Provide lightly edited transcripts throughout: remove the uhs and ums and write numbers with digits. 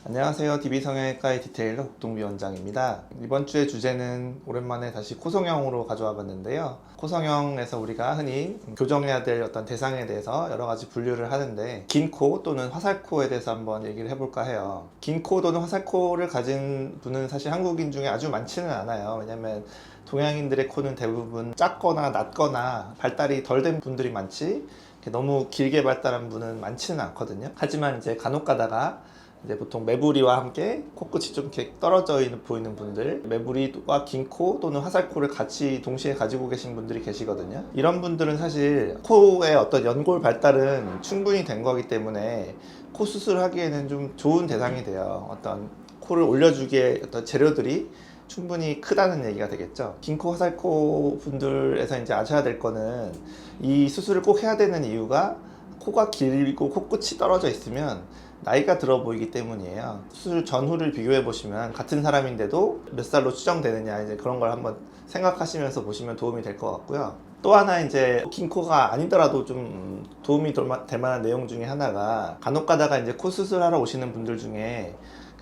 안녕하세요. DB성형외과의 디테일러 국동비 원장입니다. 이번 주의 주제는 오랜만에 다시 코성형으로 가져와 봤는데요. 코성형에서 우리가 흔히 교정해야 될 어떤 대상에 대해서 여러 가지 분류를 하는데, 긴 코 또는 화살코에 대해서 한번 얘기를 해볼까 해요. 긴 코 또는 화살코를 가진 분은 사실 한국인 중에 아주 많지는 않아요. 왜냐면 동양인들의 코는 대부분 작거나 낮거나 발달이 덜 된 분들이 많지, 너무 길게 발달한 분은 많지는 않거든요. 하지만 이제 간혹 가다가 이제 보통 매부리와 함께 코끝이 좀 이렇게 떨어져 보이는 분들, 매부리와 긴 코 또는 화살코를 같이 동시에 가지고 계신 분들이 계시거든요. 이런 분들은 사실 코의 어떤 연골 발달은 충분히 된 거기 때문에 코 수술하기에는 좀 좋은 대상이 돼요. 어떤 코를 올려주기에 어떤 재료들이 충분히 크다는 얘기가 되겠죠. 긴 코, 화살코 분들에서 이제 아셔야 될 거는, 이 수술을 꼭 해야 되는 이유가 코가 길고 코끝이 떨어져 있으면 나이가 들어 보이기 때문이에요. 수술 전후를 비교해 보시면 같은 사람인데도 몇 살로 추정되느냐, 이제 그런 걸 한번 생각하시면서 보시면 도움이 될 것 같고요. 또 하나, 이제 긴 코가 아니더라도 좀 도움이 될 만한 내용 중에 하나가, 간혹 가다가 이제 코 수술하러 오시는 분들 중에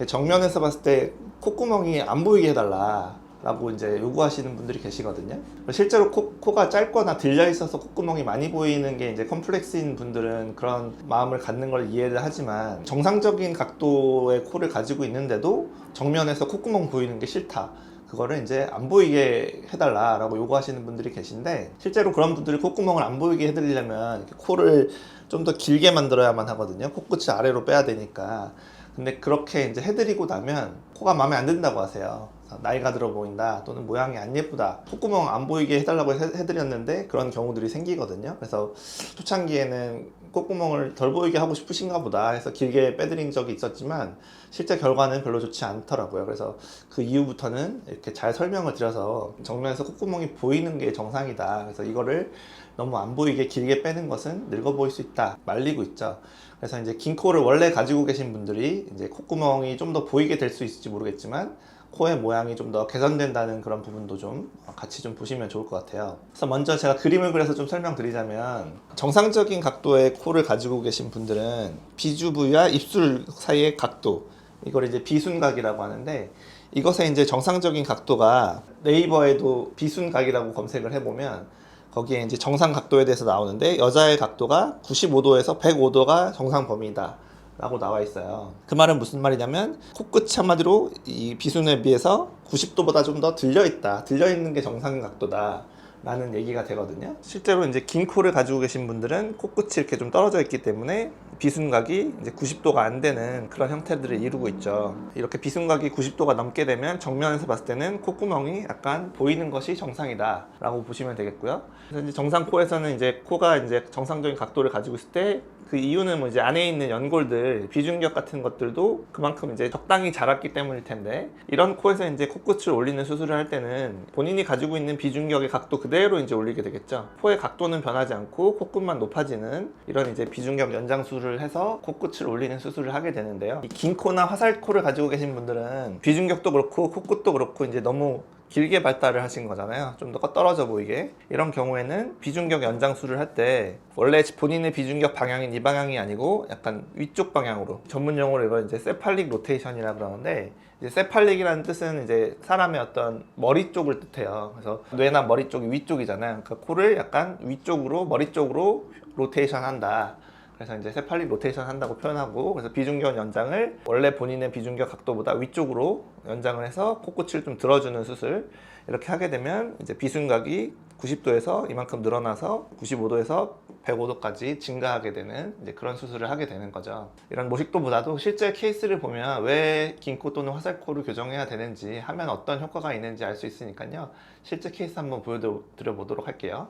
정면에서 봤을 때 콧구멍이 안 보이게 해달라 라고 이제 요구하시는 분들이 계시거든요. 실제로 코가 짧거나 들려 있어서 콧구멍이 많이 보이는 게 이제 컴플렉스인 분들은 그런 마음을 갖는 걸 이해를 하지만, 정상적인 각도의 코를 가지고 있는데도 정면에서 콧구멍 보이는 게 싫다, 그거를 이제 안 보이게 해달라 라고 요구하시는 분들이 계신데, 실제로 그런 분들이 콧구멍을 안 보이게 해드리려면 코를 좀 더 길게 만들어야만 하거든요. 코끝이 아래로 빼야 되니까. 근데 그렇게 이제 해드리고 나면 코가 마음에 안 든다고 하세요. 나이가 들어 보인다, 또는 모양이 안 예쁘다, 콧구멍 안 보이게 해달라고 해드렸는데 그런 경우들이 생기거든요. 그래서 초창기에는 콧구멍을 덜 보이게 하고 싶으신가 보다 해서 길게 빼드린 적이 있었지만, 실제 결과는 별로 좋지 않더라고요. 그래서 그 이후부터는 이렇게 잘 설명을 드려서 정면에서 콧구멍이 보이는 게 정상이다, 그래서 이거를 너무 안 보이게 길게 빼는 것은 늙어 보일 수 있다 말리고 있죠. 그래서 이제 긴 코를 원래 가지고 계신 분들이 이제 콧구멍이 좀 더 보이게 될 수 있을지 모르겠지만, 코의 모양이 좀 더 개선된다는 그런 부분도 좀 같이 좀 보시면 좋을 것 같아요. 그래서 먼저 제가 그림을 그려서 좀 설명드리자면, 정상적인 각도의 코를 가지고 계신 분들은 비주 부위와 입술 사이의 각도, 이걸 이제 비순각이라고 하는데, 이것의 이제 정상적인 각도가, 네이버에도 비순각이라고 검색을 해보면 거기에 이제 정상 각도에 대해서 나오는데, 여자의 각도가 95도에서 105도가 정상 범위다 라고 나와 있어요. 그 말은 무슨 말이냐면, 코끝이 한마디로 이 비순에 비해서 90도보다 좀 더 들려있는 게 정상 각도다 라는 얘기가 되거든요. 실제로 이제 긴 코를 가지고 계신 분들은 코끝이 이렇게 좀 떨어져 있기 때문에 비순각이 이제 90도가 안 되는 그런 형태들을 이루고 있죠. 이렇게 비순각이 90도가 넘게 되면 정면에서 봤을 때는 콧구멍이 약간 보이는 것이 정상이다 라고 보시면 되겠고요. 그래서 이제 정상 코에서는 이제 코가 이제 정상적인 각도를 가지고 있을 때, 그 이유는 뭐 이제 안에 있는 연골들, 비중격 같은 것들도 그만큼 이제 적당히 자랐기 때문일 텐데, 이런 코에서 이제 코끝을 올리는 수술을 할 때는 본인이 가지고 있는 비중격의 각도 그대로 이제 올리게 되겠죠. 코의 각도는 변하지 않고 코끝만 높아지는 이런 이제 비중격 연장 수술을 해서 코끝을 올리는 수술을 하게 되는데요. 이 긴 코나 화살코를 가지고 계신 분들은 비중격도 그렇고 코끝도 그렇고 이제 너무 길게 발달을 하신 거잖아요. 좀 더 떨어져 보이게. 이런 경우에는 비중격 연장술을 할 때 원래 본인의 비중격 방향인 이 방향이 아니고 약간 위쪽 방향으로, 전문 용어로 이걸 이제 세팔릭 로테이션이라 그러는데, 이제 세팔릭이라는 뜻은 이제 사람의 어떤 머리 쪽을 뜻해요. 그래서 뇌나 머리 쪽이 위쪽이잖아요. 그러니까 코를 약간 위쪽으로, 머리 쪽으로 로테이션 한다. 그래서 이제 세팔릭 로테이션 한다고 표현하고, 그래서 비중격 연장을 원래 본인의 비중격 각도보다 위쪽으로 연장을 해서 코끝을 좀 들어주는 수술, 이렇게 하게 되면 이제 비순각이 90도에서 이만큼 늘어나서 95도에서 105도까지 증가하게 되는 이제 그런 수술을 하게 되는 거죠. 이런 모식도보다도 실제 케이스를 보면 왜 긴코 또는 화살코를 교정해야 되는지, 하면 어떤 효과가 있는지 알 수 있으니까요. 실제 케이스 한번 보여드려 보도록 할게요.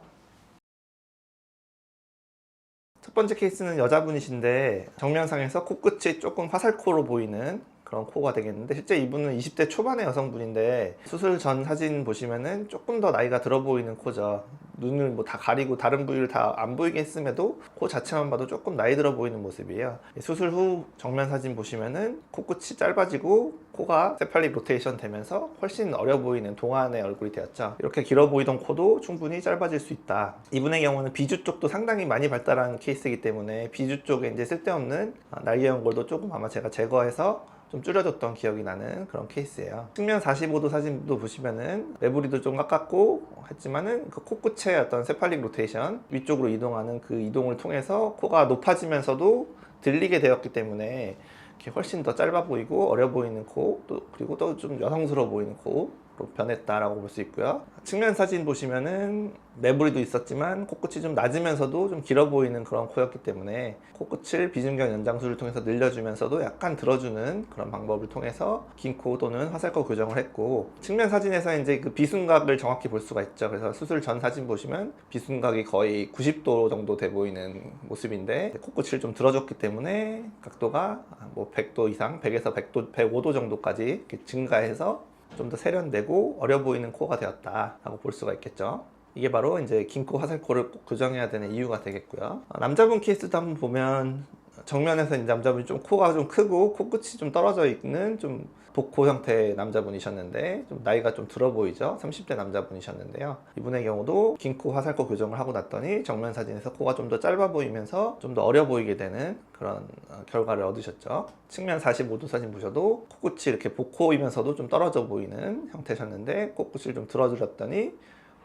첫 번째 케이스는 여자분이신데, 정면상에서 코끝이 조금 화살코로 보이는 그런 코가 되겠는데, 실제 이분은 20대 초반의 여성분인데, 수술 전 사진 보시면은 조금 더 나이가 들어 보이는 코죠. 눈을 뭐 다 가리고 다른 부위를 다 안 보이게 했음에도 코 자체만 봐도 조금 나이 들어 보이는 모습이에요. 수술 후 정면 사진 보시면은 코끝이 짧아지고 코가 세팔릭 로테이션 되면서 훨씬 어려 보이는 동안의 얼굴이 되었죠. 이렇게 길어 보이던 코도 충분히 짧아질 수 있다. 이분의 경우는 비주 쪽도 상당히 많이 발달한 케이스이기 때문에 비주 쪽에 이제 쓸데없는 날개 연골도 조금 아마 제가 제거해서 좀 줄여줬던 기억이 나는 그런 케이스예요. 측면 45도 사진도 보시면은 매부리도 좀 깎았고 했지만은 그 코끝의 어떤 세팔릭 로테이션, 위쪽으로 이동하는 그 이동을 통해서 코가 높아지면서도 들리게 되었기 때문에 이렇게 훨씬 더 짧아 보이고 어려 보이는 코, 또 그리고 또 좀 여성스러워 보이는 코로 변했다라고 볼 수 있고요. 측면 사진 보시면은 매부리도 있었지만 코끝이 좀 낮으면서도 좀 길어 보이는 그런 코였기 때문에 코끝을 비중격 연장술을 통해서 늘려주면서도 약간 들어주는 그런 방법을 통해서 긴 코 또는 화살코 교정을 했고, 측면 사진에서 이제 그 비순각을 정확히 볼 수가 있죠. 그래서 수술 전 사진 보시면 비순각이 거의 90도 정도 돼 보이는 모습인데 코끝을 좀 들어줬기 때문에 각도가 뭐 100도 이상, 100에서 100도, 105도 정도까지 이렇게 증가해서 좀 더 세련되고 어려 보이는 코가 되었다라고 볼 수가 있겠죠. 이게 바로 이제 긴 코 화살코를 꼭 교정해야 되는 이유가 되겠고요. 남자분 케이스도 한번 보면 정면에서 이제 남자분이 좀 코가 좀 크고 코끝이 좀 떨어져 있는 좀 복코 형태의 남자분이셨는데 좀 나이가 좀 들어 보이죠. 30대 남자분이셨는데요. 이분의 경우도 긴 코 화살코 교정을 하고 났더니 정면 사진에서 코가 좀 더 짧아 보이면서 좀 더 어려 보이게 되는 그런 결과를 얻으셨죠. 측면 45도 사진 보셔도 코끝이 이렇게 복코이면서도 좀 떨어져 보이는 형태셨는데 코끝을 좀 들어줄였더니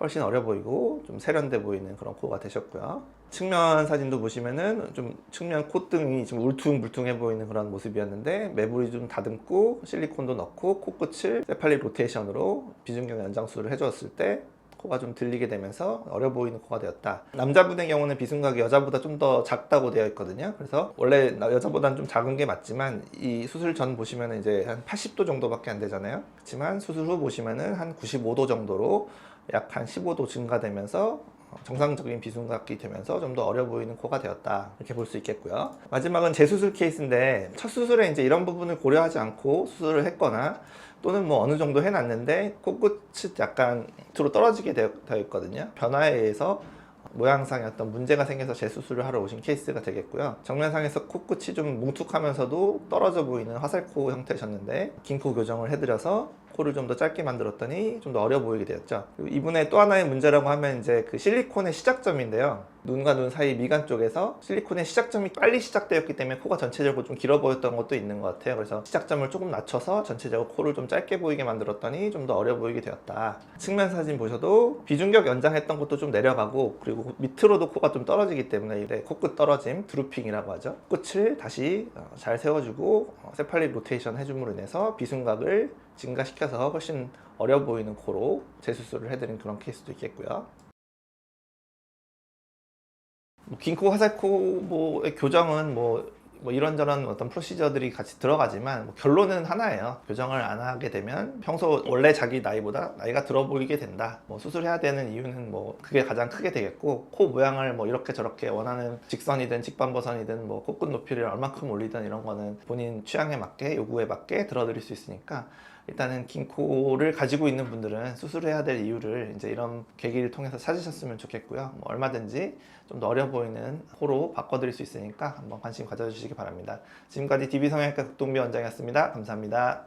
훨씬 어려 보이고 좀 세련돼 보이는 그런 코가 되셨고요. 측면 사진도 보시면은 좀 측면 콧등이 좀 울퉁불퉁해 보이는 그런 모습이었는데 매부리 좀 다듬고 실리콘도 넣고 코끝을 세팔릭 로테이션으로 비중격 연장술을 해주었을 때 코가 좀 들리게 되면서 어려 보이는 코가 되었다. 남자분의 경우는 비순각이 여자보다 좀 더 작다고 되어 있거든요. 그래서 원래 여자보다는 좀 작은 게 맞지만 이 수술 전 보시면 이제 한 80도 정도밖에 안 되잖아요. 그렇지만 수술 후 보시면은 한 95도 정도로 약 한 15도 증가되면서 정상적인 비순각이 되면서 좀 더 어려 보이는 코가 되었다, 이렇게 볼 수 있겠고요. 마지막은 재수술 케이스인데 첫 수술에 이제 이런 부분을 고려하지 않고 수술을 했거나 또는 뭐 어느 정도 해놨는데 코끝이 약간 밑으로 떨어지게 되어 있거든요. 변화에 의해서 모양상의 어떤 문제가 생겨서 재수술을 하러 오신 케이스가 되겠고요. 정면상에서 코끝이 좀 뭉툭하면서도 떨어져 보이는 화살코 형태셨는데 긴 코 교정을 해드려서 코를 좀 더 짧게 만들었더니 좀 더 어려 보이게 되었죠. 그리고 이분의 또 하나의 문제라고 하면 이제 그 실리콘의 시작점인데요. 눈과 눈 사이 미간 쪽에서 실리콘의 시작점이 빨리 시작되었기 때문에 코가 전체적으로 좀 길어 보였던 것도 있는 것 같아요. 그래서 시작점을 조금 낮춰서 전체적으로 코를 좀 짧게 보이게 만들었더니 좀 더 어려 보이게 되었다. 측면 사진 보셔도 비중격 연장했던 것도 좀 내려가고 그리고 밑으로도 코가 좀 떨어지기 때문에 이제 코끝 떨어짐, 드루핑이라고 하죠. 끝을 다시 잘 세워주고 세팔릭 로테이션 해줌으로 인해서 비순각을 증가시켜서 훨씬 어려 보이는 코로 재수술을 해드린 그런 케이스도 있겠고요. 긴 코 화살코 교정은 이런저런 어떤 프로시저들이 같이 들어가지만 결론은 하나예요. 교정을 안 하게 되면 평소 원래 자기 나이보다 나이가 들어 보이게 된다. 수술해야 되는 이유는 그게 가장 크게 되겠고, 코 모양을 이렇게 저렇게 원하는 직선이든 직방버선이든 코끝 높이를 얼만큼 올리든 이런 거는 본인 취향에 맞게, 요구에 맞게 들어드릴 수 있으니까 일단은 긴 코를 가지고 있는 분들은 수술해야 될 이유를 이제 이런 계기를 통해서 찾으셨으면 좋겠고요. 얼마든지 좀 더 어려 보이는 코로 바꿔드릴 수 있으니까 한번 관심 가져주시기 바랍니다. 지금까지 DB성형외과 극동비 원장이었습니다. 감사합니다.